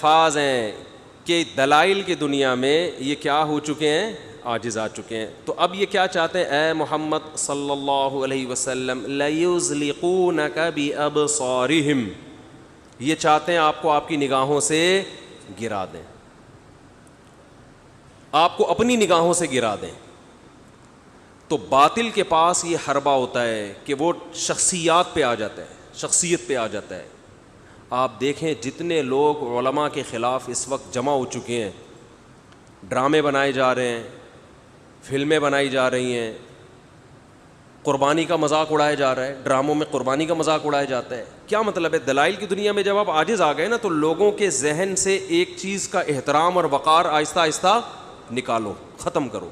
الفاظ ہیں کہ دلائل کی دنیا میں یہ کیا ہو چکے ہیں؟ عاجز آ چکے ہیں. تو اب یہ کیا چاہتے ہیں؟ اے محمد صلی اللہ علیہ وسلم لیزلقونک بابصارہم، یہ چاہتے ہیں آپ کو آپ کی نگاہوں سے گرا دیں، آپ کو اپنی نگاہوں سے گرا دیں. تو باطل کے پاس یہ حربہ ہوتا ہے کہ وہ شخصیات پہ آ جاتا ہے، شخصیت پہ آ جاتا ہے. آپ دیکھیں جتنے لوگ علماء کے خلاف اس وقت جمع ہو چکے ہیں، ڈرامے بنائے جا رہے ہیں، فلمیں بنائی جا رہی ہیں، قربانی کا مذاق اڑایا جا رہا ہے، ڈراموں میں قربانی کا مذاق اڑایا جاتا ہے. کیا مطلب ہے؟ دلائل کی دنیا میں جب آپ عاجز آ گئے نا تو لوگوں کے ذہن سے ایک چیز کا احترام اور وقار آہستہ آہستہ نکالو، ختم کرو.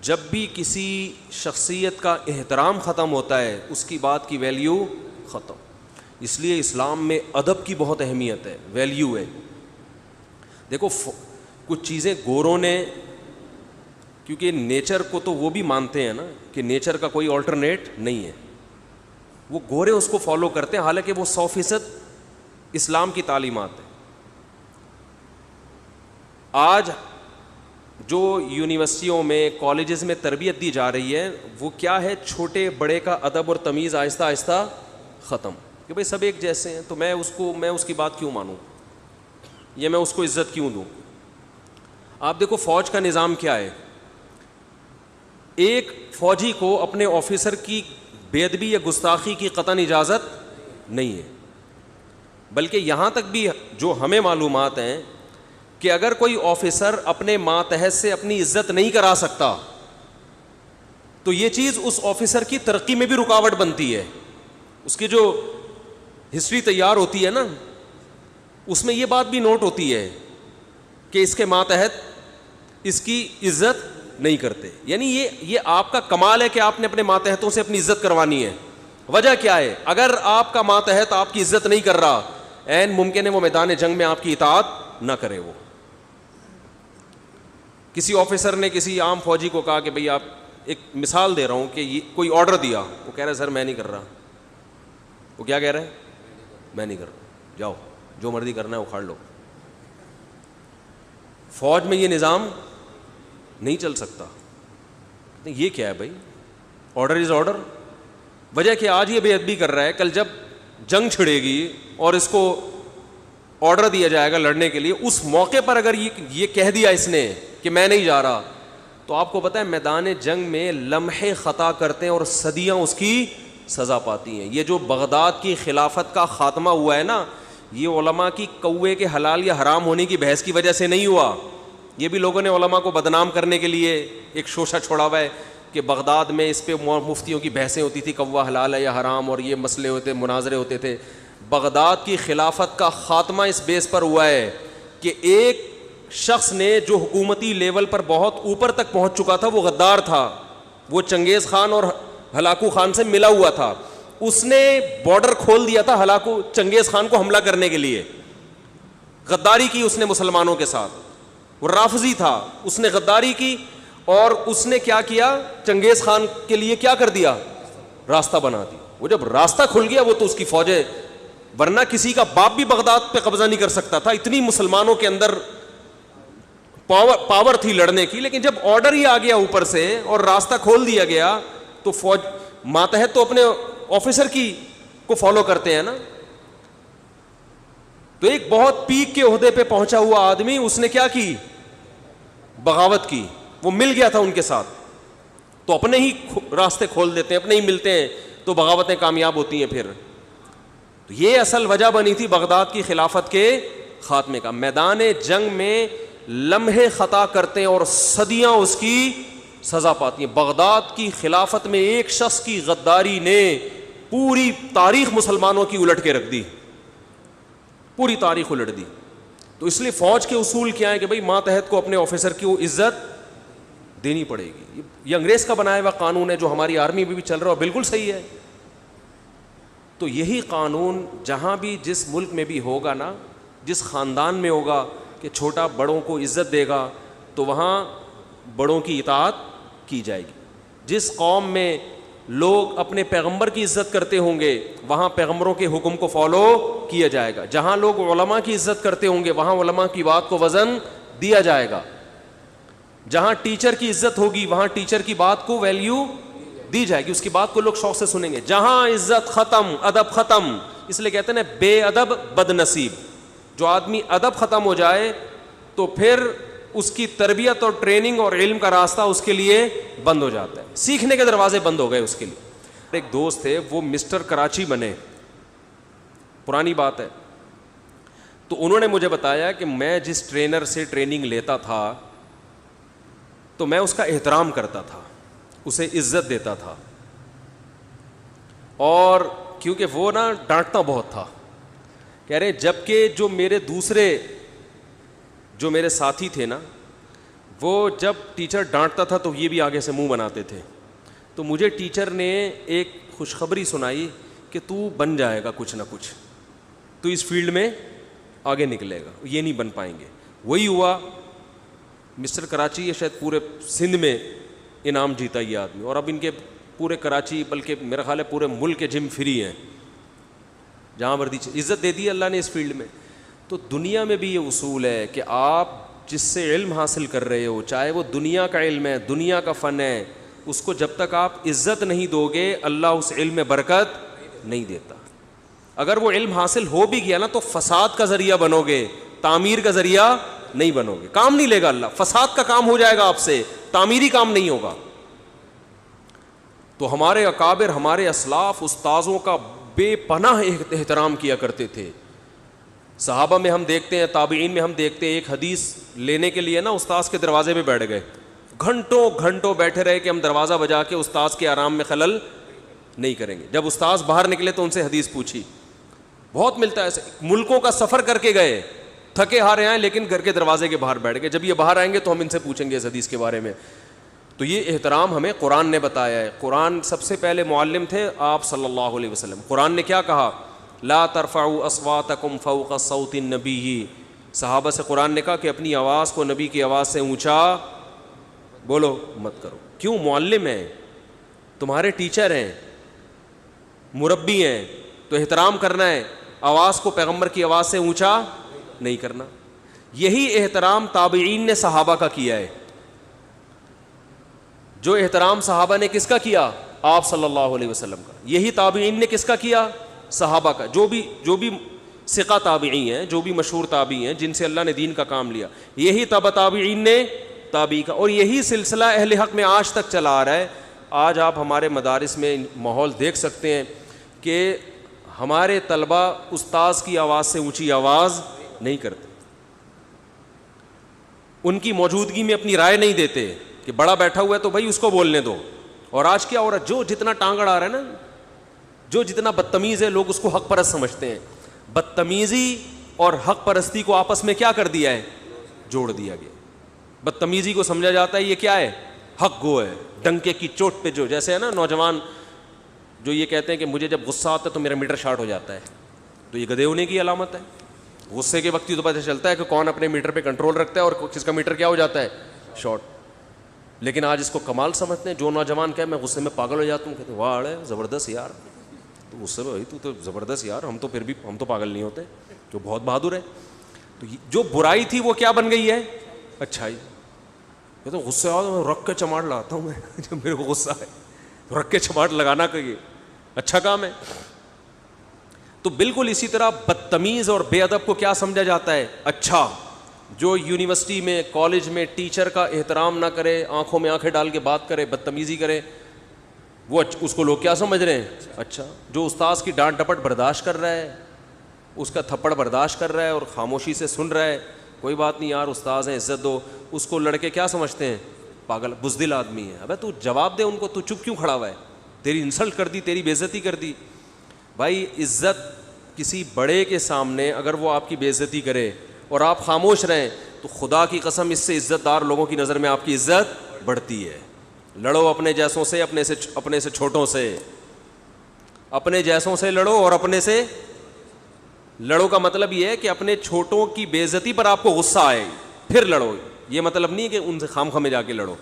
جب بھی کسی شخصیت کا احترام ختم ہوتا ہے اس کی بات کی ویلیو ختم. اس لیے اسلام میں ادب کی بہت اہمیت ہے، ویلیو ہے. دیکھو کچھ چیزیں گوروں نے، کیونکہ نیچر کو تو وہ بھی مانتے ہیں نا کہ نیچر کا کوئی آلٹرنیٹ نہیں ہے، وہ گورے اس کو فالو کرتے ہیں، حالانکہ وہ 100% اسلام کی تعلیمات ہے. آج جو یونیورسٹیوں میں کالجز میں تربیت دی جا رہی ہے وہ کیا ہے؟ چھوٹے بڑے کا ادب اور تمیز آہستہ آہستہ ختم، کہ بھئی سب ایک جیسے ہیں تو میں اس کی بات کیوں مانوں یا میں اس کو عزت کیوں دوں. آپ دیکھو فوج کا نظام کیا ہے، ایک فوجی کو اپنے آفیسر کی بے ادبی یا گستاخی کی قطعاً اجازت نہیں ہے، بلکہ یہاں تک بھی جو ہمیں معلومات ہیں کہ اگر کوئی آفیسر اپنے ماتحت سے اپنی عزت نہیں کرا سکتا تو یہ چیز اس آفیسر کی ترقی میں بھی رکاوٹ بنتی ہے. اس کی جو ہسٹری تیار ہوتی ہے نا اس میں یہ بات بھی نوٹ ہوتی ہے کہ اس کے ماتحت اس کی عزت نہیں کرتے. یعنی یہ آپ کا کمال ہے کہ آپ نے اپنے ماتحتوں سے اپنی عزت کروانی ہے. وجہ کیا ہے؟ اگر آپ کا ماتحت آپ کی عزت نہیں کر رہا، عین ممکن ہے وہ میدان جنگ میں آپ کی اطاعت نہ کرے. وہ کسی آفیسر نے کسی عام فوجی کو کہا کہ بھئی آپ، ایک مثال دے رہا ہوں کہ یہ کوئی آرڈر دیا، وہ کہہ رہا ہے سر میں نہیں کر رہا. وہ کیا کہہ رہا ہے؟ میں نہیں کر رہا، جاؤ جو مرضی کرنا ہے اکھاڑ لو. فوج میں یہ نظام نہیں چل سکتا. یہ کیا ہے بھائی؟ Order is order. وجہ کہ آج یہ بے ادبی کر رہا ہے، کل جب جنگ چھڑے گی اور اس کو آرڈر دیا جائے گا لڑنے کے لیے، اس موقع پر اگر یہ کہہ دیا اس نے کہ میں نہیں جا رہا، تو آپ کو پتہ ہے میدان جنگ میں لمحے خطا کرتے ہیں اور صدیاں اس کی سزا پاتی ہیں. یہ جو بغداد کی خلافت کا خاتمہ ہوا ہے نا، یہ علماء کی کوے کے حلال یا حرام ہونے کی بحث کی وجہ سے نہیں ہوا. یہ بھی لوگوں نے علماء کو بدنام کرنے کے لیے ایک شوشہ چھوڑا ہوا ہے کہ بغداد میں اس پہ مفتیوں کی بحثیں ہوتی تھی کوا حلال ہے یا حرام، اور یہ مسئلے ہوتے، مناظرے ہوتے تھے. بغداد کی خلافت کا خاتمہ اس بیس پر ہوا ہے کہ ایک شخص نے جو حکومتی لیول پر بہت اوپر تک پہنچ چکا تھا، وہ غدار تھا، وہ چنگیز خان اور ہلاکو خان سے ملا ہوا تھا. اس نے بارڈر کھول دیا تھا ہلاکو چنگیز خان کو حملہ کرنے کے لیے. غداری کی اس نے مسلمانوں کے ساتھ. وہ رافضی تھا، اس نے غداری کی اور اس نے کیا کیا؟ چنگیز خان کے لیے کیا کر دیا؟ راستہ بنا دیا. وہ جب راستہ کھل گیا وہ تو اس کی فوجیں، ورنہ کسی کا باپ بھی بغداد پہ قبضہ نہیں کر سکتا تھا. اتنی مسلمانوں کے اندر پاور تھی لڑنے کی. لیکن جب آرڈر ہی آ گیا اوپر سے اور راستہ کھول دیا گیا تو فوج ماتحت تو اپنے آفیسر کی کو فالو کرتے ہیں نا. تو ایک بہت پیک کے عہدے پہ پہنچا ہوا آدمی، اس نے کیا کی؟ بغاوت کی. وہ مل گیا تھا ان کے ساتھ، تو اپنے ہی راستے کھول دیتے ہیں، اپنے ہی ملتے ہیں تو بغاوتیں کامیاب ہوتی ہیں. پھر تو یہ اصل وجہ بنی تھی بغداد کی خلافت کے خاتمے کا. میدان جنگ میں لمحے خطا کرتے ہیں اور صدیاں اس کی سزا پاتی ہیں. بغداد کی خلافت میں ایک شخص کی غداری نے پوری تاریخ مسلمانوں کی الٹ کے رکھ دی، پوری تاریخ الٹ دی. تو اس لیے فوج کے اصول کیا ہے کہ بھئی ماتحت کو اپنے آفیسر کی عزت دینی پڑے گی. یہ انگریز کا بنایا ہوا قانون ہے جو ہماری آرمی میں بھی چل رہا ہے، بالکل صحیح ہے. تو یہی قانون جہاں بھی جس ملک میں بھی ہوگا نا، جس خاندان میں ہوگا کہ چھوٹا بڑوں کو عزت دے گا تو وہاں بڑوں کی اطاعت کی جائے گی. جس قوم میں لوگ اپنے پیغمبر کی عزت کرتے ہوں گے وہاں پیغمبروں کے حکم کو فالو کیا جائے گا. جہاں لوگ علماء کی عزت کرتے ہوں گے وہاں علماء کی بات کو وزن دیا جائے گا. جہاں ٹیچر کی عزت ہوگی وہاں ٹیچر کی بات کو ویلیو دی جائے گی, اس کی بات کو لوگ شوق سے سنیں گے. جہاں عزت ختم, ادب ختم, اس لیے کہتے ہیں نا بے ادب بد نصیب. جو آدمی ادب ختم ہو جائے تو پھر اس کی تربیت اور ٹریننگ اور علم کا راستہ اس کے لیے بند ہو جاتا ہے, سیکھنے کے دروازے بند ہو گئے اس کے لیے. ایک دوست تھے وہ مسٹر کراچی بنے, پرانی بات ہے, تو انہوں نے مجھے بتایا کہ میں جس ٹرینر سے ٹریننگ لیتا تھا تو میں اس کا احترام کرتا تھا, اسے عزت دیتا تھا, اور کیونکہ وہ نا ڈانٹتا بہت تھا. کہہ رہے جبکہ جو میرے ساتھی تھے نا وہ جب ٹیچر ڈانٹتا تھا تو یہ بھی آگے سے منہ بناتے تھے. تو مجھے ٹیچر نے ایک خوشخبری سنائی کہ تو بن جائے گا کچھ نہ کچھ, تو اس فیلڈ میں آگے نکلے گا, یہ نہیں بن پائیں گے. وہی ہوا. مسٹر کراچی یہ شاید پورے سندھ میں انعام جیتا یہ آدمی, اور اب ان کے پورے کراچی بلکہ میرا خیال ہے پورے ملک کے جم فری ہیں, جہاں مردی عزت دے دی اللہ نے اس فیلڈ میں. تو دنیا میں بھی یہ اصول ہے کہ آپ جس سے علم حاصل کر رہے ہو, چاہے وہ دنیا کا علم ہے, دنیا کا فن ہے, اس کو جب تک آپ عزت نہیں دو گے اللہ اس علم میں برکت نہیں دیتا. اگر وہ علم حاصل ہو بھی گیا نا تو فساد کا ذریعہ بنو گے, تعمیر کا ذریعہ نہیں بنو گے. کام نہیں لے گا اللہ, فساد کا کام ہو جائے گا آپ سے, تعمیری کام نہیں ہوگا. تو ہمارے اکابر, ہمارے اسلاف استاذوں کا بے پناہ احترام کیا کرتے تھے. صحابہ میں ہم دیکھتے ہیں, تابعین میں ہم دیکھتے ہیں, ایک حدیث لینے کے لیے نا استاذ کے دروازے پہ بیٹھ گئے, گھنٹوں گھنٹوں بیٹھے رہے کہ ہم دروازہ بجا کے استاذ کے آرام میں خلل نہیں کریں گے. جب استاذ باہر نکلے تو ان سے حدیث پوچھی. بہت ملتا ہے ایسے, ملکوں کا سفر کر کے گئے, تھکے ہارے آئے لیکن گھر کے دروازے کے باہر بیٹھ گئے, جب یہ باہر آئیں گے تو ہم ان سے پوچھیں گے اس حدیث کے بارے میں. تو یہ احترام ہمیں قرآن نے بتایا ہے. قرآن سب سے پہلے معلم تھے آپ صلی اللہ علیہ وسلم. قرآن نے کیا کہا؟ لا ترفعوا اصواتکم فوق صوت النبی. صحابہ سے قرآن نے کہا کہ اپنی آواز کو نبی کی آواز سے اونچا بولو مت کرو. کیوں؟ معلم ہیں, تمہارے ٹیچر ہیں, مربی ہیں, تو احترام کرنا ہے, آواز کو پیغمبر کی آواز سے اونچا نہیں کرنا. یہی احترام تابعین نے صحابہ کا کیا ہے. جو احترام صحابہ نے کس کا کیا؟ آپ صلی اللہ علیہ وسلم کا. یہی تابعین نے کس کا کیا؟ صحابہ کا. جو بھی ثقہ تابعی ہیں, جو بھی مشہور تابعی ہیں جن سے اللہ نے دین کا کام لیا, یہی تابعین نے تابعی کا. اور یہی سلسلہ اہل حق میں آج تک چلا آ رہا ہے. آج آپ ہمارے مدارس میں ماحول دیکھ سکتے ہیں کہ ہمارے طلبہ استاذ کی آواز سے اونچی آواز نہیں کرتے, ان کی موجودگی میں اپنی رائے نہیں دیتے کہ بڑا بیٹھا ہوا ہے تو بھائی اس کو بولنے دو. اور آج کیا ہو رہا ہے, جو جتنا ٹانگ اڑا رہا ہے نا, جو جتنا بدتمیز ہے, لوگ اس کو حق پرست سمجھتے ہیں. بدتمیزی اور حق پرستی کو آپس میں کیا کر دیا ہے؟ جوڑ دیا گیا. بدتمیزی کو سمجھا جاتا ہے یہ کیا ہے؟ حق گو ہے, ڈنکے کی چوٹ پہ. جو جیسے ہے نا نوجوان جو یہ کہتے ہیں کہ مجھے جب غصہ آتا ہے تو میرا میٹر شارٹ ہو جاتا ہے, تو یہ گدھے ہونے کی علامت ہے. غصے کے وقت ہی تو پتہ چلتا ہے کہ کون اپنے میٹر پہ کنٹرول رکھتا ہے اور کس کا میٹر کیا ہو جاتا ہے, شارٹ. لیکن آج اس کو کمال سمجھتے ہیں. جو نوجوان کہے میں غصے میں پاگل ہو جاتا ہوں, کہتے ہیں واہ ارے زبردست یار, تو غصے میں بھائی تو زبردست یار, ہم تو پھر بھی ہم تو پاگل نہیں ہوتے, جو بہت بہادر ہے. تو جو برائی تھی وہ کیا بن گئی ہے؟ اچھائی. کہتے ہیں غصے آؤ تو رکھ کے چماٹ لگاتا ہوں میں, جب میرے کو غصہ ہے رکھ کے چماٹ لگانا کہ یہ اچھا کام ہے. تو بالکل اسی طرح بدتمیز اور بے ادب کو کیا سمجھا جاتا ہے؟ اچھا. جو یونیورسٹی میں, کالج میں ٹیچر کا احترام نہ کرے, آنکھوں میں آنکھیں ڈال کے بات کرے, بدتمیزی کرے, وہ اس کو لوگ کیا سمجھ رہے ہیں؟ اچھا. جو استاذ کی ڈانٹ ڈپٹ برداشت کر رہا ہے, اس کا تھپڑ برداشت کر رہا ہے اور خاموشی سے سن رہا ہے, کوئی بات نہیں یار استاذ ہیں عزت دو, اس کو لڑکے کیا سمجھتے ہیں؟ پاگل بزدل آدمی ہے. ابے تو جواب دے ان کو, تو چپ کیوں کھڑا ہوا ہے؟ تیری انسلٹ کر دی, تیری بے عزتی کر دی. بھائی عزت کسی بڑے کے سامنے اگر وہ آپ کی بے عزتی کرے اور آپ خاموش رہیں تو خدا کی قسم اس سے عزت دار لوگوں کی نظر میں آپ کی عزت بڑھتی ہے. لڑو اپنے جیسوں سے, اپنے سے چھوٹوں سے, اپنے جیسوں سے لڑو اور اپنے سے لڑو کا مطلب یہ ہے کہ اپنے چھوٹوں کی بے عزتی پر آپ کو غصہ آئے پھر لڑو. یہ مطلب نہیں ہے کہ ان سے خام خامے جا کے لڑو.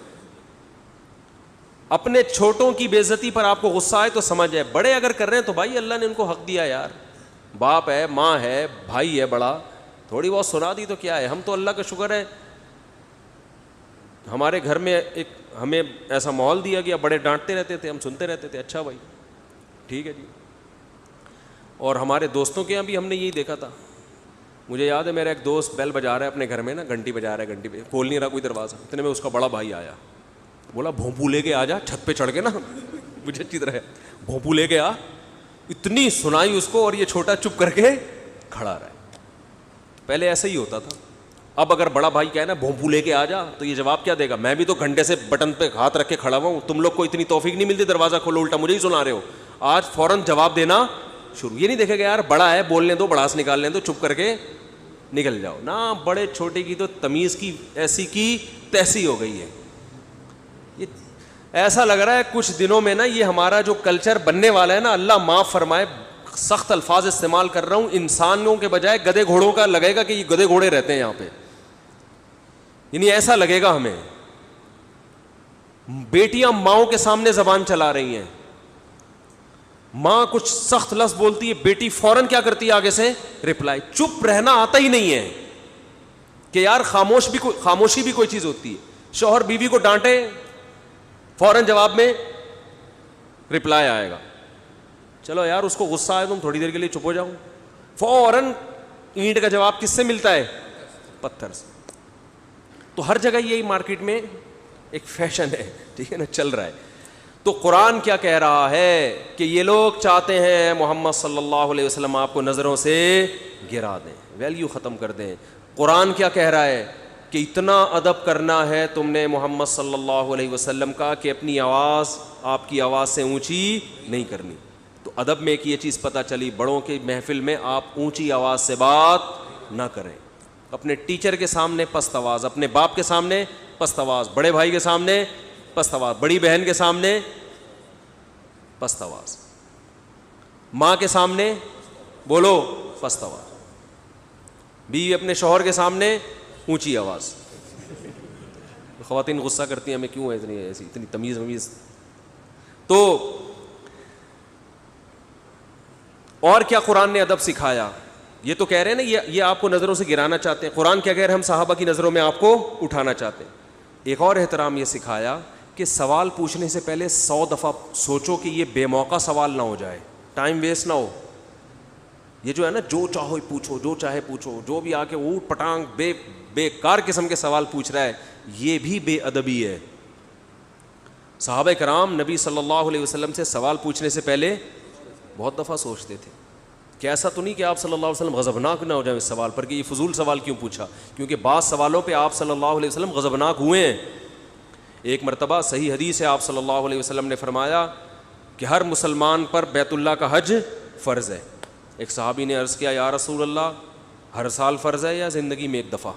اپنے چھوٹوں کی بے عزتی پر آپ کو غصہ آئے تو سمجھ جائے, بڑے اگر کر رہے ہیں تو بھائی اللہ نے ان کو حق دیا یار, باپ ہے, ماں ہے, بھائی ہے بڑا, تھوڑی بہت سنا دی تو کیا ہے. ہم تو اللہ کا شکر ہے ہمارے گھر میں ایک ہمیں ایسا ماحول دیا گیا, بڑے ڈانٹتے رہتے تھے, ہم سنتے رہتے تھے, اچھا بھائی ٹھیک ہے جی. اور ہمارے دوستوں کے یہاں بھی ہم نے یہی دیکھا تھا. مجھے یاد ہے میرا ایک دوست بیل بجا رہا ہے اپنے گھر میں نا, گھنٹی بجا رہا ہے, گھنٹی پہ کھول نہیں رہا کوئی دروازہ, اتنے میں اس کا بڑا بھائی آیا, بولا بھونپو لے کے آ جا چھت پہ چڑھ کے نا, مجھے اچھی طرح بھونپو لے کے آ. اتنی سنائی اس کو, اور یہ چھوٹا چپ کر کے کھڑا رہا ہے. پہلے ایسا ہی ہوتا تھا. اب اگر بڑا بھائی کہے نا بھونپو لے کے آ جا تو یہ جواب کیا دے گا؟ میں بھی تو گھنٹے سے بٹن پہ ہاتھ رکھ کے کھڑا ہوا ہوں, تم لوگ کو اتنی توفیق نہیں ملتی دروازہ کھولو, الٹا مجھے ہی سنا رہے ہو. آج فوراً جواب دینا شروع. یہ نہیں دیکھے گا یار بڑا ہے بولنے دو, بڑاس نکال لیں دو, چپ کر کے نکل جاؤ نا. بڑے چھوٹے کی تو تمیز کی ایسی کی تیسی ہو گئی ہے. یہ ایسا لگ رہا ہے کچھ دنوں میں نا یہ ہمارا جو کلچر بننے والا ہے نا, اللہ معاف فرمائے, سخت الفاظ استعمال کر رہا ہوں, انسانوں کے بجائے گدے گھوڑوں کا لگے گا کہ یہ گدے گھوڑے رہتے ہیں یہاں پہ. یعنی ایسا لگے گا ہمیں. بیٹیاں ماؤں کے سامنے زبان چلا رہی ہیں, ماں کچھ سخت لفظ بولتی ہے, بیٹی فوراً کیا کرتی ہے آگے سے رپلائی. چپ رہنا آتا ہی نہیں ہے کہ یار خاموشی بھی کوئی چیز ہوتی ہے. شوہر بیوی کو ڈانٹے, فوراً جواب میں رپلائی آئے گا. چلو یار اس کو غصہ آئے تم تھوڑی دیر کے لیے چپ ہو جاؤ, فوراً اینٹ کا جواب کس سے ملتا ہے؟ پتھر سے. تو ہر جگہ یہی مارکیٹ میں ایک فیشن ہے, ٹھیک ہے نا, چل رہا ہے. تو قرآن کیا کہہ رہا ہے کہ یہ لوگ چاہتے ہیں محمد صلی اللہ علیہ وسلم آپ کو نظروں سے گرا دیں, ویلیو ختم کر دیں. قرآن کیا کہہ رہا ہے کہ اتنا ادب کرنا ہے تم نے محمد صلی اللہ علیہ وسلم کا کہ اپنی آواز آپ کی آواز سے اونچی نہیں کرنی. تو ادب میں ایک یہ چیز پتہ چلی, بڑوں کی محفل میں آپ اونچی آواز سے بات نہ کریں. اپنے ٹیچر کے سامنے پست آواز, اپنے باپ کے سامنے پست آواز, بڑے بھائی کے سامنے پست آواز, بڑی بہن کے سامنے پست آواز, ماں کے سامنے بولو پست آواز, بیوی اپنے شوہر کے سامنے اونچی آواز. خواتین غصہ کرتی ہیں ہمیں کیوں ہے اتنی تمیز ومیز. تو اور کیا قرآن نے ادب سکھایا؟ یہ تو کہہ رہے ہیں نا یہ آپ کو نظروں سے گرانا چاہتے ہیں. قرآن کیا کہہ رہے ہیں؟ ہم صحابہ کی نظروں میں آپ کو اٹھانا چاہتے ہیں. ایک اور احترام یہ سکھایا کہ سوال پوچھنے سے پہلے 100 دفعہ سوچو کہ یہ بے موقع سوال نہ ہو جائے, ٹائم ویسٹ نہ ہو. یہ جو ہے نا جو چاہو پوچھو, جو چاہے پوچھو, جو بھی آ کے اوٹ پٹانگ بیکار قسم کے سوال پوچھ رہا ہے, یہ بھی بے ادبی ہے. صحابہ کرام نبی صلی اللہ علیہ وسلم سے سوال پوچھنے سے پہلے بہت دفعہ سوچتے تھے. کہ ایسا تو نہیں کہ آپ صلی اللہ علیہ وسلم غضبناک نہ ہو جائیں اس سوال پر کہ یہ فضول سوال کیوں پوچھا, کیونکہ بعض سوالوں پہ آپ صلی اللہ علیہ وسلم غضبناک ہوئے ہیں. ایک مرتبہ صحیح حدیث ہے, آپ صلی اللہ علیہ وسلم نے فرمایا کہ ہر مسلمان پر بیت اللہ کا حج فرض ہے. ایک صحابی نے عرض کیا, یا رسول اللہ ہر سال فرض ہے یا زندگی میں ایک دفعہ؟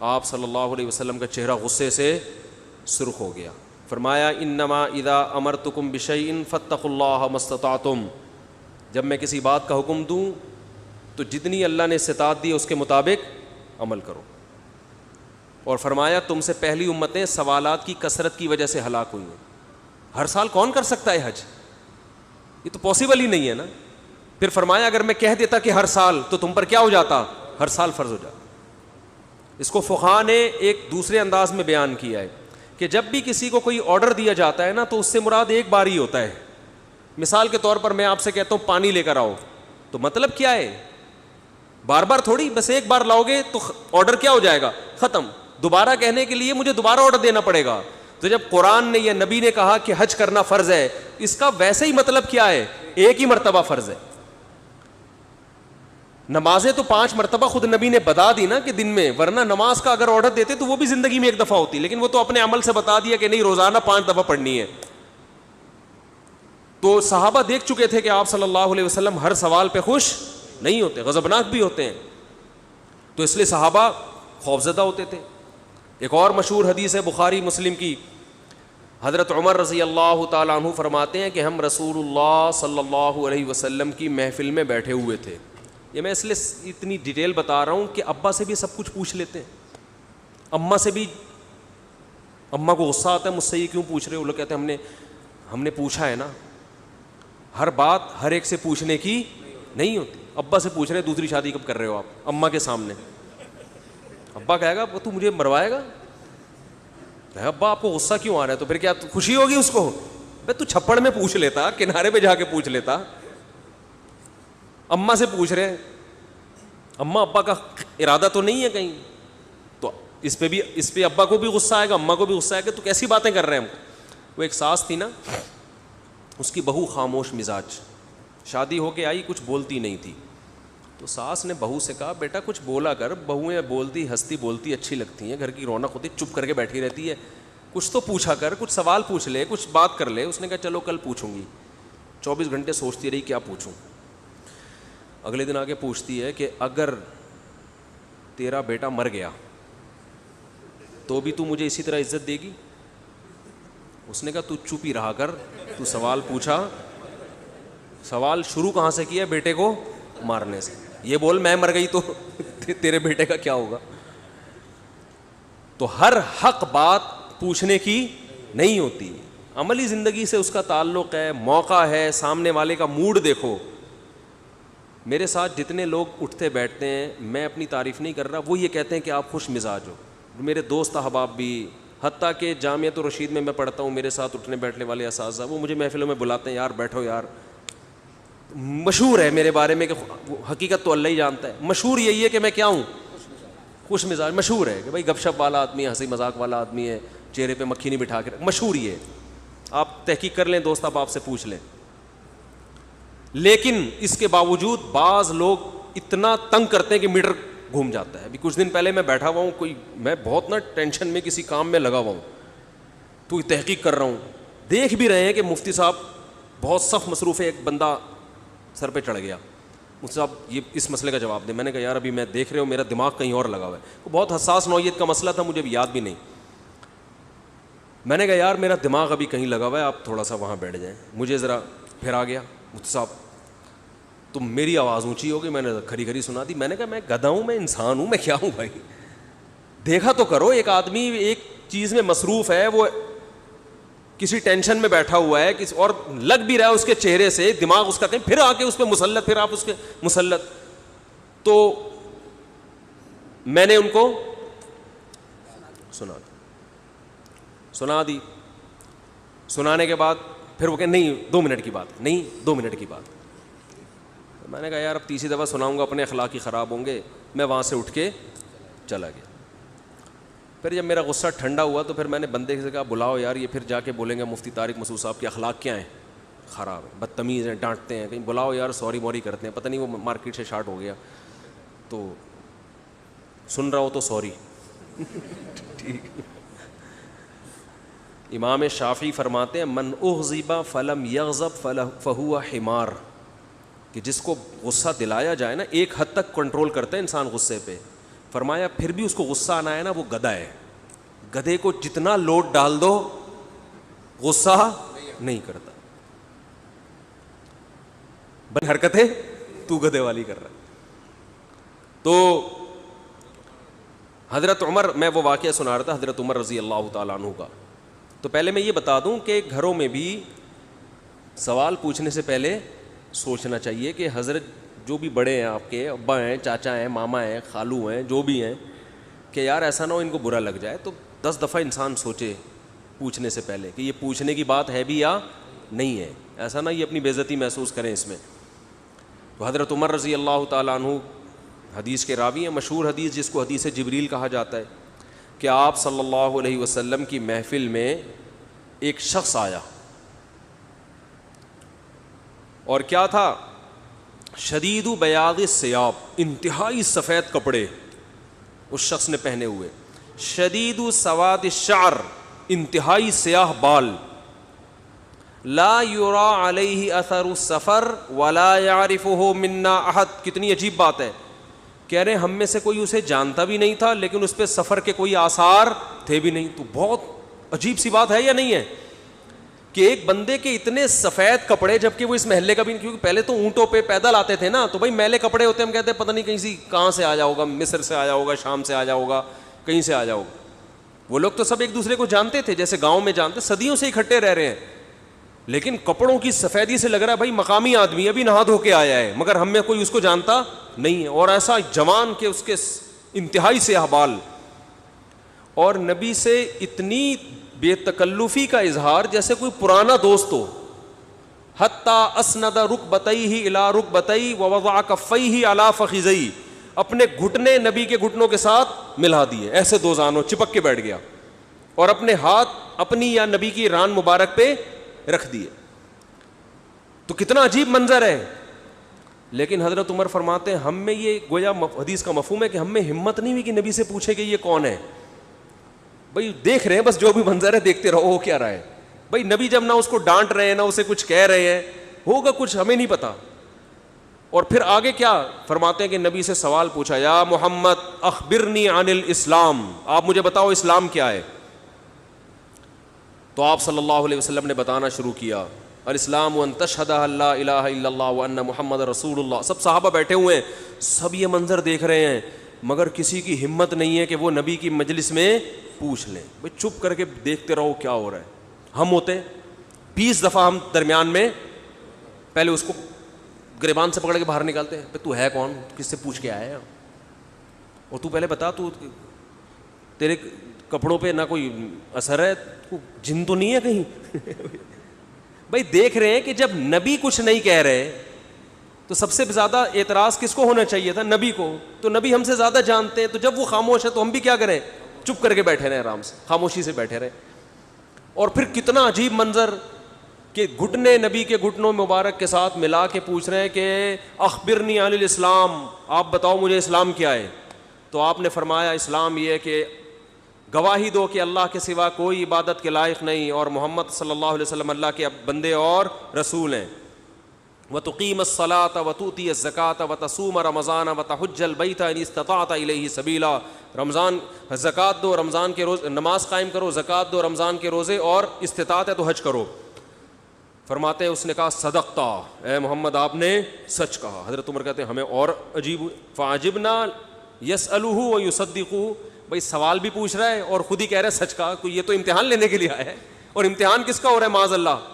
آپ صلی اللہ علیہ وسلم کا چہرہ غصے سے سرخ ہو گیا. فرمایا انما اذا امرتکم بشیء فاتقوا اللہ ما استطعتم, جب میں کسی بات کا حکم دوں تو جتنی اللہ نے استطاعت دی اس کے مطابق عمل کرو. اور فرمایا تم سے پہلی امتیں سوالات کی کثرت کی وجہ سے ہلاک ہوئی ہیں. ہر سال کون کر سکتا ہے حج؟ یہ تو پاسبل ہی نہیں ہے نا. پھر فرمایا اگر میں کہہ دیتا کہ ہر سال تو تم پر کیا ہو جاتا؟ ہر سال فرض ہو جاتا. اس کو فقہا نے ایک دوسرے انداز میں بیان کیا ہے کہ جب بھی کسی کو کوئی آرڈر دیا جاتا ہے نا تو اس سے مراد ایک بار ہی ہوتا ہے. مثال کے طور پر میں آپ سے کہتا ہوں پانی لے کر آؤ, تو مطلب کیا ہے؟ بار بار تھوڑی, بس ایک بار لاؤ گے تو آرڈر کیا ہو جائے گا؟ ختم. دوبارہ کہنے کے لیے مجھے دوبارہ آرڈر دینا پڑے گا. تو جب قرآن نے یا نبی نے کہا کہ حج کرنا فرض ہے, اس کا ویسے ہی مطلب کیا ہے؟ ایک ہی مرتبہ فرض ہے. نمازیں تو 5 مرتبہ خود نبی نے بتا دی نا کہ دن میں, ورنہ نماز کا اگر آرڈر دیتے تو وہ بھی زندگی میں ایک دفعہ ہوتی, لیکن وہ تو اپنے عمل سے بتا دیا کہ نہیں روزانہ 5 دفعہ پڑھنی ہے. تو صحابہ دیکھ چکے تھے کہ آپ صلی اللہ علیہ وسلم ہر سوال پہ خوش نہیں ہوتے, غضبناک بھی ہوتے ہیں. تو اس لیے صحابہ خوفزدہ ہوتے تھے. ایک اور مشہور حدیث ہے بخاری مسلم کی, حضرت عمر رضی اللہ تعالیٰ عنہ فرماتے ہیں کہ ہم رسول اللہ صلی اللہ علیہ وسلم کی محفل میں بیٹھے ہوئے تھے. یہ میں اس لیے اتنی ڈیٹیل بتا رہا ہوں کہ ابا سے بھی سب کچھ پوچھ لیتے ہیں, اماں سے بھی اماں کو غصہ آتا ہے مجھ سے یہ کیوں پوچھ رہے ہو؟ وہ لوگ کہتے ہیں ہم نے پوچھا ہے نا. ہر بات ہر ایک سے پوچھنے کی نہیں ہوتی. ابا سے پوچھ رہے ہیں دوسری شادی کب کر رہے ہو آپ اماں کے سامنے. ابا کہے گا تو مجھے مروائے گا. ابا آپ کو غصہ کیوں آ رہا ہے؟ تو پھر کیا خوشی ہوگی اس کو؟ بھائی تو چھپڑ میں پوچھ لیتا, کنارے پہ جا کے پوچھ لیتا. اماں سے پوچھ رہے ہیں, اماں ابا کا ارادہ تو نہیں ہے کہیں, تو اس پہ ابا کو بھی غصہ آئے گا, اماں کو بھی غصہ آئے گا. تو کیسی باتیں کر رہے ہیں ہم. وہ ایک ساس تھی نا, اس کی بہو خاموش مزاج, شادی ہو کے آئی, کچھ بولتی نہیں تھی. تو ساس نے بہو سے کہا بیٹا کچھ بولا کر, بہویں بولتی ہنستی بولتی اچھی لگتی ہیں, گھر کی رونق ہوتی, چپ کر کے بیٹھی رہتی ہے, کچھ تو پوچھا کر, کچھ سوال پوچھ لے, کچھ بات کر لے. اس نے کہا چلو کل پوچھوں گی. 24 گھنٹے سوچتی رہی کیا پوچھوں. اگلے دن آگے پوچھتی ہے کہ اگر تیرا بیٹا مر گیا تو بھی تو مجھے اسی طرح عزت دے گی؟ اس نے کہا تو چپ ہی رہا کر, تو سوال پوچھا, سوال شروع کہاں سے کیا؟ بیٹے کو مارنے سے. یہ بول میں مر گئی تو تیرے بیٹے کا کیا ہوگا؟ تو ہر حق بات پوچھنے کی نہیں ہوتی. عملی زندگی سے اس کا تعلق ہے, موقع ہے, سامنے والے کا موڈ دیکھو. میرے ساتھ جتنے لوگ اٹھتے بیٹھتے ہیں, میں اپنی تعریف نہیں کر رہا, وہ یہ کہتے ہیں کہ آپ خوش مزاج ہو. میرے دوست احباب بھی, حتیٰ کہ جامعۃ الرشید میں پڑھتا ہوں, میرے ساتھ اٹھنے بیٹھنے والے اساتذہ, وہ مجھے محفلوں میں بلاتے ہیں, یار بیٹھو یار. مشہور ہے میرے بارے میں کہ حقیقت تو اللہ ہی جانتا ہے, مشہور یہی ہے کہ میں کیا ہوں, خوش مزاج. مشہور ہے کہ بھائی گپ شپ والا آدمی ہے, ہنسی مذاق والا آدمی ہے, چہرے پہ مکھی نہیں بٹھا کے, مشہور یہ ہے. آپ تحقیق کر لیں, دوست آپ سے پوچھ لیں. لیکن اس کے باوجود بعض لوگ اتنا تنگ کرتے ہیں کہ میٹر گھوم جاتا ہے. ابھی کچھ دن پہلے میں بیٹھا ہوا ہوں, میں بہت نا ٹینشن میں کسی کام میں لگا ہوا ہوں, تو تحقیق کر رہا ہوں. دیکھ بھی رہے ہیں کہ مفتی صاحب بہت سخت مصروف ہے, ایک بندہ سر پہ چڑھ گیا, مفتی صاحب یہ اس مسئلے کا جواب دیں. میں نے کہا یار ابھی میں دیکھ رہے ہوں, میرا دماغ کہیں اور لگا ہوا ہے. وہ بہت حساس نوعیت کا مسئلہ تھا, مجھے ابھی یاد بھی نہیں. میں نے کہا یار میرا دماغ ابھی کہیں لگا ہوا ہے, آپ تھوڑا سا وہاں بیٹھ جائیں. مجھے ذرا پھر آ گیا, مفتی صاحب تو میری آواز اونچی ہو گئی, میں نے کھری کھری سنا دی. میں نے کہا میں گدھا ہوں, میں انسان ہوں, میں کیا ہوں بھائی, دیکھا تو کرو. ایک آدمی ایک چیز میں مصروف ہے, وہ کسی ٹینشن میں بیٹھا ہوا ہے, اور لگ بھی رہا ہے اس کے چہرے سے, دماغ اس کا کہیں, پھر آ کے اس پہ مسلط, پھر آپ اس کے مسلط. تو میں نے ان کو سنا دی. سنانے کے بعد پھر وہ کہ نہیں 2 منٹ کی بات, نہیں 2 منٹ کی بات. میں نے کہا یار اب تیسری دفعہ سناؤں گا اپنے اخلاق ہی خراب ہوں گے. میں وہاں سے اٹھ کے چلا گیا. پھر جب میرا غصہ ٹھنڈا ہوا تو پھر میں نے بندے سے کہا بلاؤ یار, یہ پھر جا کے بولیں گے مفتی طارق مسعود صاحب کے اخلاق کیا ہیں, خراب ہیں, بدتمیز ہیں, ڈانٹتے ہیں, کہیں بلاؤ یار سوری موری کرتے ہیں. پتہ نہیں وہ مارکیٹ سے شارٹ ہو گیا, تو سن رہا ہو تو سوری. ٹھیک. امام شافعی فرماتے ہیں من اغضب فلم یغضب فہو حمار, کہ جس کو غصہ دلایا جائے نا, ایک حد تک کنٹرول کرتا ہے انسان غصے پہ. فرمایا پھر بھی اس کو غصہ آنا ہے نا, وہ گدھا ہے. گدھے کو جتنا لوڈ ڈال دو غصہ نہیں کرتا. بن حرکتیں تو گدھے والی کر رہا ہے. تو حضرت عمر, میں وہ واقعہ سنا رہا تھا حضرت عمر رضی اللہ تعالیٰ عنہ کا. تو پہلے میں یہ بتا دوں کہ گھروں میں بھی سوال پوچھنے سے پہلے سوچنا چاہیے کہ حضرت جو بھی بڑے ہیں, آپ کے ابا ہیں, چاچا ہیں, ماما ہیں, خالو ہیں, جو بھی ہیں, کہ یار ایسا نہ ہو ان کو برا لگ جائے. تو 10 دفعہ انسان سوچے پوچھنے سے پہلے کہ یہ پوچھنے کی بات ہے بھی یا نہیں ہے, ایسا نہ یہ اپنی بے عزتی محسوس کریں اس میں. تو حضرت عمر رضی اللہ تعالیٰ عنہ حدیث کے راوی ہیں, مشہور حدیث جس کو حدیث جبریل کہا جاتا ہے, کہ آپ صلی اللہ علیہ وسلم کی محفل میں ایک شخص آیا, اور کیا تھا, شدید بیاض الثیاب, انتہائی سفید کپڑے اس شخص نے پہنے ہوئے, شدید سواد الشعر, انتہائی سیاہ بال, لا یرا علیہ اثر السفر ولا یعرفہ منا احد. کتنی عجیب بات ہے, کہہ رہے ہم میں سے کوئی اسے جانتا بھی نہیں تھا, لیکن اس پہ سفر کے کوئی آثار تھے بھی نہیں. تو بہت عجیب سی بات ہے یا نہیں ہے کہ ایک بندے کے اتنے سفید کپڑے, جبکہ وہ اس محلے کا بھی نہیں, کیونکہ پہلے تو اونٹوں پہ پیدل آتے تھے نا, تو بھائی میلے کپڑے ہوتے, ہم کہتے ہیں پتہ نہیں کہیں سے کہاں سے آیا ہوگا, مصر سے آیا ہوگا, شام سے آیا ہوگا, کہیں سے آیا ہوگا. وہ لوگ تو سب ایک دوسرے کو جانتے تھے جیسے گاؤں میں جانتے, صدیوں سے اکٹھے رہ رہے ہیں, لیکن کپڑوں کی سفیدی سے لگ رہا ہے بھائی مقامی آدمی ابھی نہا دھو کے آیا ہے, مگر ہم میں کوئی اس کو جانتا نہیں ہے, اور ایسا جوان کہ اس کے انتہائی سے احبال, اور نبی سے اتنی بے تکلفی کا اظہار جیسے کوئی پرانا دوست ہو. حتی اسند رکبتیہ الی رکبتیہ ووضع کفیہ علی فخذیہ, اپنے گھٹنے نبی کے گھٹنوں کے ساتھ ملا دیے, ایسے دو زانوں چپک کے بیٹھ گیا, اور اپنے ہاتھ اپنی یا نبی کی ران مبارک پہ رکھ دیے. تو کتنا عجیب منظر ہے. لیکن حضرت عمر فرماتے ہیں ہم میں یہ گویا حدیث کا مفہوم ہے کہ ہم میں ہمت نہیں ہوئی کہ نبی سے پوچھے کہ یہ کون ہے. بھائی دیکھ رہے ہیں بس جو بھی منظر ہے دیکھتے رہو, ہو کیا رہا ہے بھائی. نبی جب نہ اس کو ڈانٹ رہے ہیں نہ اسے کچھ کہہ رہے ہیں, ہوگا کچھ ہمیں نہیں پتا. اور پھر آگے کیا فرماتے ہیں کہ نبی سے سوال پوچھا, یا محمد اخبرنی عن الاسلام, آپ مجھے بتاؤ اسلام کیا ہے. تو آپ صلی اللہ علیہ وسلم نے بتانا شروع کیا, الاسلام ان تشہد ان لا الہ الا اللہ وان محمد رسول اللہ. سب صحابہ بیٹھے ہوئے ہیں, سب یہ منظر دیکھ رہے ہیں, مگر کسی کی ہمت نہیں ہے کہ وہ نبی کی مجلس میں پوچھ لیں. بھئی چپ کر کے دیکھتے رہو کیا ہو رہا ہے. ہم ہوتے 20 دفعہ ہم درمیان میں پہلے اس کو گریبان سے پکڑ کے باہر نکالتے ہیں, تو ہے کون, کس سے پوچھ کے آیا ہے, اور تو پہلے بتا تو تیرے کپڑوں پہ نہ کوئی اثر ہے, جن تو نہیں ہے کہیں. بھائی دیکھ رہے ہیں کہ جب نبی کچھ نہیں کہہ رہے تو سب سے زیادہ اعتراض کس کو ہونا چاہیے تھا, نبی کو. تو نبی ہم سے زیادہ جانتے ہیں, تو جب وہ خاموش ہے تو ہم بھی کیا کریں, چپ کر کے بیٹھے رہے, آرام سے خاموشی سے بیٹھے رہے. اور پھر کتنا عجیب منظر کہ گھٹنے نبی کے گھٹنوں مبارک کے ساتھ ملا کے پوچھ رہے ہیں کہ اخبرنی عن الاسلام, آپ بتاؤ مجھے اسلام کیا ہے. تو آپ نے فرمایا اسلام یہ ہے کہ گواہی دو کہ اللہ کے سوا کوئی عبادت کے لائق نہیں, اور محمد صلی اللہ علیہ وسلم اللہ کے بندے اور رسول ہیں. وتقیم الصلاۃ وتؤتی الزکاۃ وتصوم رمضان وتحج البیت ان استطعت الیہ سبیلا. رمضان زکوٰۃ دو, رمضان کے روز نماز قائم کرو, زکوٰۃ دو, رمضان کے روزے, اور استطاعت ہے تو حج کرو. فرماتے ہیں اس نے کہا صدقتا, اے محمد آپ نے سچ کہا. حضرت عمر کہتے ہیں ہمیں اور عجیب, فعجبنا یسألہ ویصدقہ. بھائی سوال بھی پوچھ رہا ہے اور خود ہی کہہ رہا ہے سچ کہا, یہ تو امتحان لینے کے لیے آیا ہے. اور امتحان کس کا ہو رہا ہے, معاذ اللہ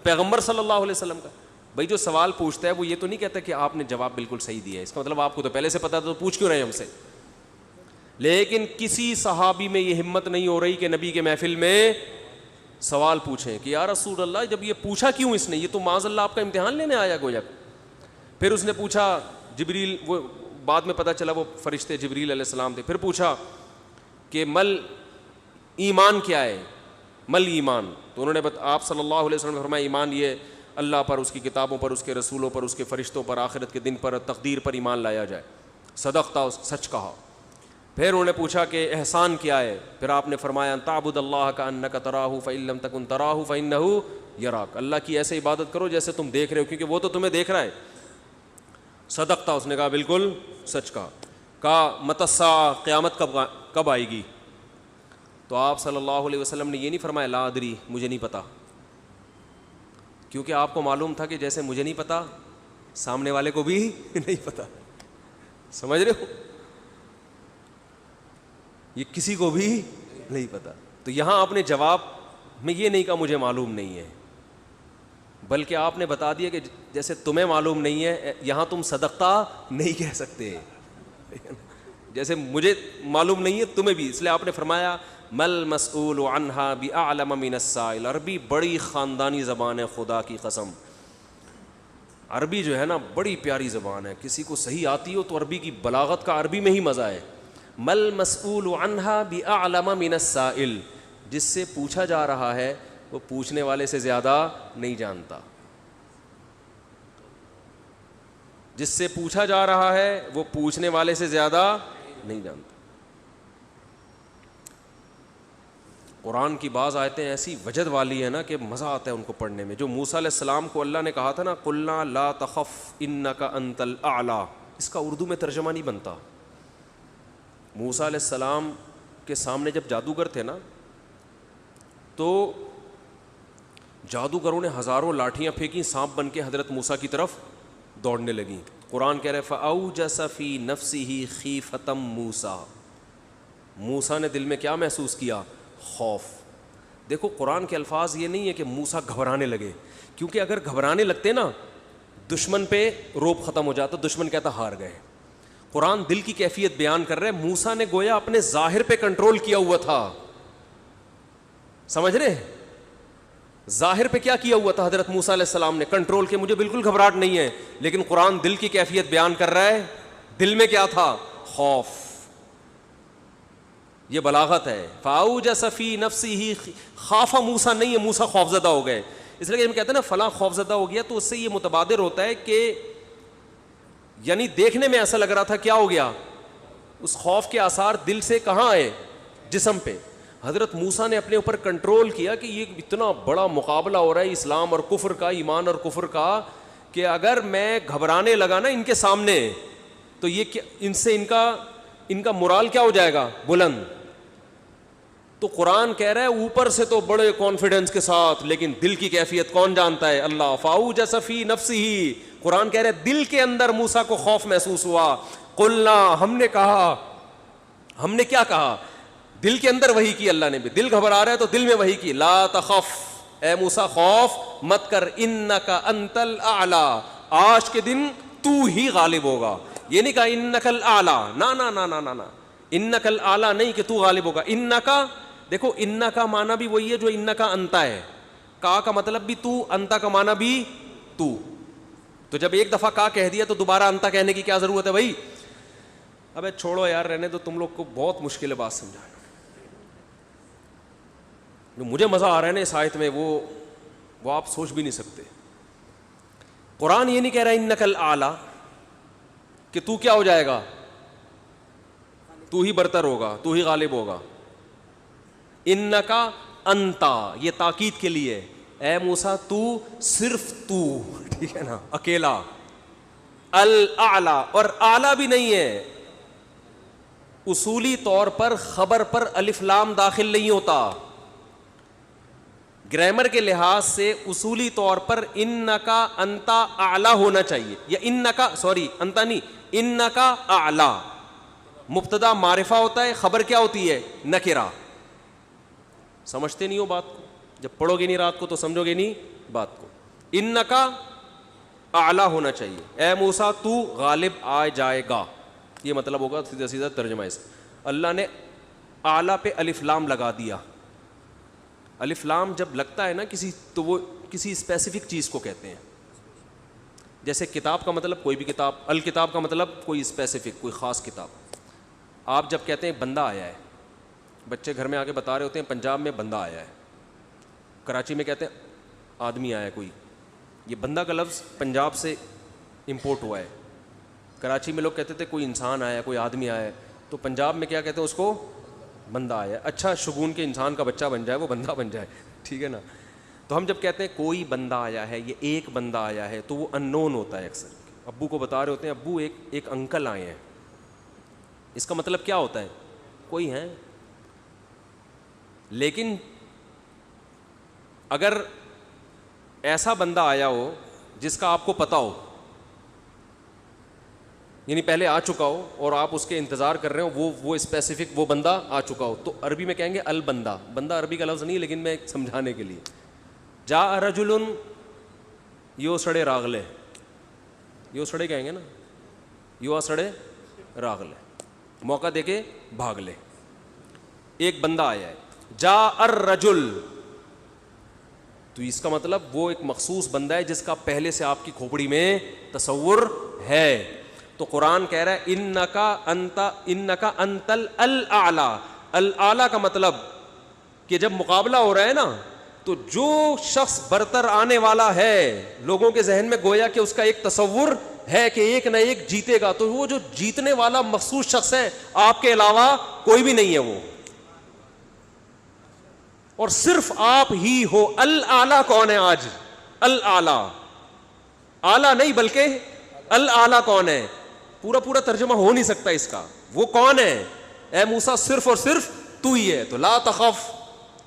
پیغمبر صلی اللہ علیہ وسلم کا. بھائی جو سوال پوچھتا ہے وہ یہ تو نہیں کہتا کہ آپ نے جواب بالکل صحیح دیا ہے, اس کا مطلب آپ کو تو پہلے سے پتا تھا, تو پوچھ کیوں رہے ہیں ہم سے. لیکن کسی صحابی میں یہ ہمت نہیں ہو رہی کہ نبی کے محفل میں سوال پوچھیں کہ یا رسول اللہ جب یہ پوچھا کیوں اس نے, یہ تو معاذ اللہ آپ کا امتحان لینے آیا گویا. پھر اس نے پوچھا, جبریل, وہ بعد میں پتہ چلا وہ فرشتے جبریل علیہ السلام تھے. پھر پوچھا کہ مل ایمان کیا ہے, مل ایمان. تو انہوں نے آپ صلی اللہ علیہ وسلم نے فرمایا ایمان یہ اللہ پر, اس کی کتابوں پر, اس کے رسولوں پر, اس کے فرشتوں پر, آخرت کے دن پر, تقدیر پر ایمان لایا جائے. صدقتا, سچ کہا. پھر انہوں نے پوچھا کہ احسان کیا ہے. پھر آپ نے فرمایا ان تعبد اللہ کأنک تراہ فإن لم تکن تراہ فإنہ یراک, اللہ کی ایسے عبادت کرو جیسے تم دیکھ رہے ہو, کیونکہ وہ تو تمہیں دیکھ رہا ہے. صدقتا, اس نے کہا بالکل سچ کہا. کہا متی الساعہ, قیامت کب آئے گی. تو آپ صلی اللہ علیہ وسلم نے یہ نہیں فرمایا لا ادری, مجھے نہیں پتا, کیونکہ آپ کو معلوم تھا کہ جیسے مجھے نہیں پتا سامنے والے کو بھی نہیں پتا. سمجھ رہے ہو, یہ کسی کو بھی نہیں پتا. تو یہاں آپ نے جواب میں یہ نہیں کہا مجھے معلوم نہیں ہے, بلکہ آپ نے بتا دیا کہ جیسے تمہیں معلوم نہیں ہے, یہاں تم صدقتا نہیں کہہ سکتے, جیسے مجھے معلوم نہیں ہے تمہیں بھی. اس لیے آپ نے فرمایا مل مسئول عنہا باعلم من السائل. عربی بڑی خاندانی زبان ہے, خدا کی قسم. عربی جو ہے نا بڑی پیاری زبان ہے, کسی کو صحیح آتی ہو تو عربی کی بلاغت کا عربی میں ہی مزہ ہے. مل مسئول عنہا باعلم من السائل, جس سے پوچھا جا رہا ہے وہ پوچھنے والے سے زیادہ نہیں جانتا. جس سے پوچھا جا رہا ہے وہ پوچھنے والے سے زیادہ نہیں جانتا. قرآن کی بعض آیتیں ایسی وجد والی ہیں نا کہ مزہ آتا ہے ان کو پڑھنے میں. جو موسیٰ علیہ السلام کو اللہ نے کہا تھا نا قلنا لا تخف انک انت الاعلی, اس کا اردو میں ترجمہ نہیں بنتا. موسیٰ علیہ السلام کے سامنے جب جادوگر تھے نا تو جادوگروں نے ہزاروں لاٹھیاں پھینکی, سانپ بن کے حضرت موسیٰ کی طرف دوڑنے لگیں. قرآن کہہ رہے فَأَوْجَسَ فِي نَفْسِهِ خِيفَةً مُوسیٰ, موسیٰ نے دل میں کیا محسوس کیا؟ خوف. دیکھو قرآن کے الفاظ یہ نہیں ہے کہ موسیٰ گھبرانے لگے, کیونکہ اگر گھبرانے لگتے نا دشمن پہ روب ختم ہو جاتا, دشمن کہتا ہار گئے. قرآن دل کی کیفیت بیان کر رہے. موسیٰ نے گویا اپنے ظاہر پہ کنٹرول کیا ہوا تھا, سمجھ رہے ہیں؟ ظاہر پہ کیا کیا ہوا تھا حضرت موسیٰ علیہ السلام نے؟ کنٹرول کے, مجھے بالکل گھبراہٹ نہیں ہے. لیکن قرآن دل کی کیفیت بیان کر رہا ہے, دل میں کیا تھا؟ خوف. یہ بلاغت ہے. فَأَوْجَسَ فِي نَفْسِهِ خَافَ موسیٰ نہیں ہے, موسیٰ خوفزدہ ہو گئے. اس لیے کہ ہم کہتے ہیں نا فلاں خوفزدہ ہو گیا, تو اس سے یہ متبادر ہوتا ہے کہ یعنی دیکھنے میں ایسا لگ رہا تھا کیا ہو گیا, اس خوف کے آثار دل سے کہاں آئے؟ جسم پہ. حضرت موسیٰ نے اپنے اوپر کنٹرول کیا کہ یہ اتنا بڑا مقابلہ ہو رہا ہے اسلام اور کفر کا, ایمان اور کفر کا, کہ اگر میں گھبرانے لگا نا ان کے سامنے تو یہ ان سے ان کا مرال کیا ہو جائے گا؟ بلند. تو قرآن کہہ رہا ہے اوپر سے تو بڑے کانفیڈنس کے ساتھ, لیکن دل کی کیفیت کون جانتا ہے؟ اللہ. فَأَوْجَسَ فِي نَفْسِهِ, قرآن کہہ رہا ہے دل کے اندر موسیٰ کو خوف محسوس ہوا. قُلْنَا, ہم نے کہا, ہم نے کیا کہا؟ دل کے اندر وحی کی اللہ نے بھی. دل گھبرا رہا ہے تو دل میں وحی کی. لَا تَخَفْ, اے موسیٰ خوف مت کر, اِنَّكَ أَنْتَ الْأَعْلَى, آج کے دن تو ہی غالب ہوگا. یہ نہیں کہا اِنَّكَ الْأَعْلَى, نا نا نا نا نا نا, اِنَّكَ الْأَعْلَى نہیں کہ تو غالب ہوگا. اِنَّكَ, دیکھو اِنَّ کا معنی بھی وہی ہے جو اِنَّ کا انتا ہے. کا مطلب بھی تو, انتا کا معنی بھی تو. تو جب ایک دفعہ کا کہہ دیا تو دوبارہ انتا کہنے کی کیا ضرورت ہے بھائی؟ ابے چھوڑو یار, رہنے دو, تم لوگ کو بہت مشکل ہے بات سمجھانا. جو مجھے مزہ آ رہا ہے نا اس آیت میں وہ آپ سوچ بھی نہیں سکتے. قرآن یہ نہیں کہہ رہا اِنَّكَ الْأَعْلَى کہ تو کیا ہو جائے گا, تو ہی برتر ہوگا, تو ہی غالب ہوگا. انکا انتا, یہ تاکید کے لیے, اے موسیٰ تو, صرف تو, ٹھیک ہے نا, اکیلا. الاعلی, اور اعلی بھی نہیں ہے. اصولی طور پر خبر پر الف لام داخل نہیں ہوتا. گرامر کے لحاظ سے اصولی طور پر انکا انتا اعلی ہونا چاہیے, یا انکا, سوری انتا نہیں, انکا اعلی. مبتدا معرفہ ہوتا ہے, خبر کیا ہوتی ہے؟ نکرہ. سمجھتے نہیں ہو بات کو, جب پڑھو گے نہیں رات کو تو سمجھو گے نہیں بات کو. انکا اعلی ہونا چاہیے, اے موسیٰ تو غالب آ جائے گا, یہ مطلب ہوگا سیدھا سیدھا ترجمہ اس. اللہ نے اعلی پہ الف لام لگا دیا. الف لام جب لگتا ہے نا کسی, تو وہ کسی اسپیسیفک چیز کو کہتے ہیں. جیسے کتاب کا مطلب کوئی بھی کتاب, الکتاب کا مطلب کوئی اسپیسیفک, کوئی خاص کتاب. آپ جب کہتے ہیں بندہ آیا ہے, بچے گھر میں آ کے بتا رہے ہوتے ہیں پنجاب میں بندہ آیا ہے, کراچی میں کہتے ہیں آدمی آیا ہے کوئی. یہ بندہ کا لفظ پنجاب سے امپورٹ ہوا ہے. کراچی میں لوگ کہتے تھے کوئی انسان آیا ہے, کوئی آدمی آیا ہے, تو پنجاب میں کیا کہتے ہیں اس کو؟ بندہ آیا ہے. اچھا شگون کے انسان کا بچہ بن جائے, وہ بندہ بن جائے, ٹھیک ہے نا. تو ہم جب کہتے ہیں کوئی بندہ آیا ہے, یہ ایک بندہ آیا ہے, تو وہ ان نون ہوتا ہے. اکثر ابو کو بتا رہے ہوتے ہیں ابو ایک انکل آئے ہیں, اس کا مطلب کیا ہوتا ہے؟ کوئی ہے. لیکن اگر ایسا بندہ آیا ہو جس کا آپ کو پتا ہو, یعنی پہلے آ چکا ہو اور آپ اس کے انتظار کر رہے ہو, وہ اسپیسیفک وہ بندہ آ چکا ہو, تو عربی میں کہیں گے البندہ. بندہ عربی کا لفظ نہیں, لیکن میں سمجھانے کے لیے, جاء رجل یو سڑے راغلے, یو سڑے کہیں گے نا, یو آ سڑے راغلے, موقع دے کے بھاگ لے. ایک بندہ آیا ہے, جاء الرجل, تو اس کا مطلب وہ ایک مخصوص بندہ ہے جس کا پہلے سے آپ کی کھوپڑی میں تصور ہے. تو قرآن کہہ رہا ہے انکا انت الاعلی. الاعلی کا مطلب کہ جب مقابلہ ہو رہا ہے نا, تو جو شخص برتر آنے والا ہے لوگوں کے ذہن میں گویا کہ اس کا ایک تصور ہے کہ ایک نہ ایک جیتے گا, تو وہ جو جیتنے والا مخصوص شخص ہے, آپ کے علاوہ کوئی بھی نہیں ہے وہ, اور صرف آپ ہی ہو. الاعلی کون ہے آج؟ الاعلی, اعلی نہیں بلکہ الاعلی کون ہے؟ پورا ترجمہ ہو نہیں سکتا اس کا. وہ کون ہے؟ اے موسیٰ صرف اور صرف تو ہی ہے. تو لا تخف,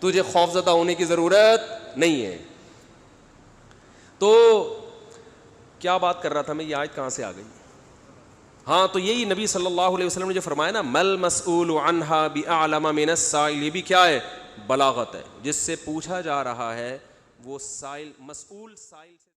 تجھے خوف زدہ ہونے کی ضرورت نہیں ہے. تو کیا بات کر رہا تھا میں, یہ آیت کہاں سے آ گئی؟ ہاں تو یہی نبی صلی اللہ علیہ وسلم نے جو فرمایا نا مل مسئول عنہا بأعلم من السائل، یہ بھی کیا ہے؟ بلاغت ہے. جس سے پوچھا جا رہا ہے وہ سائل مسئول سائل سے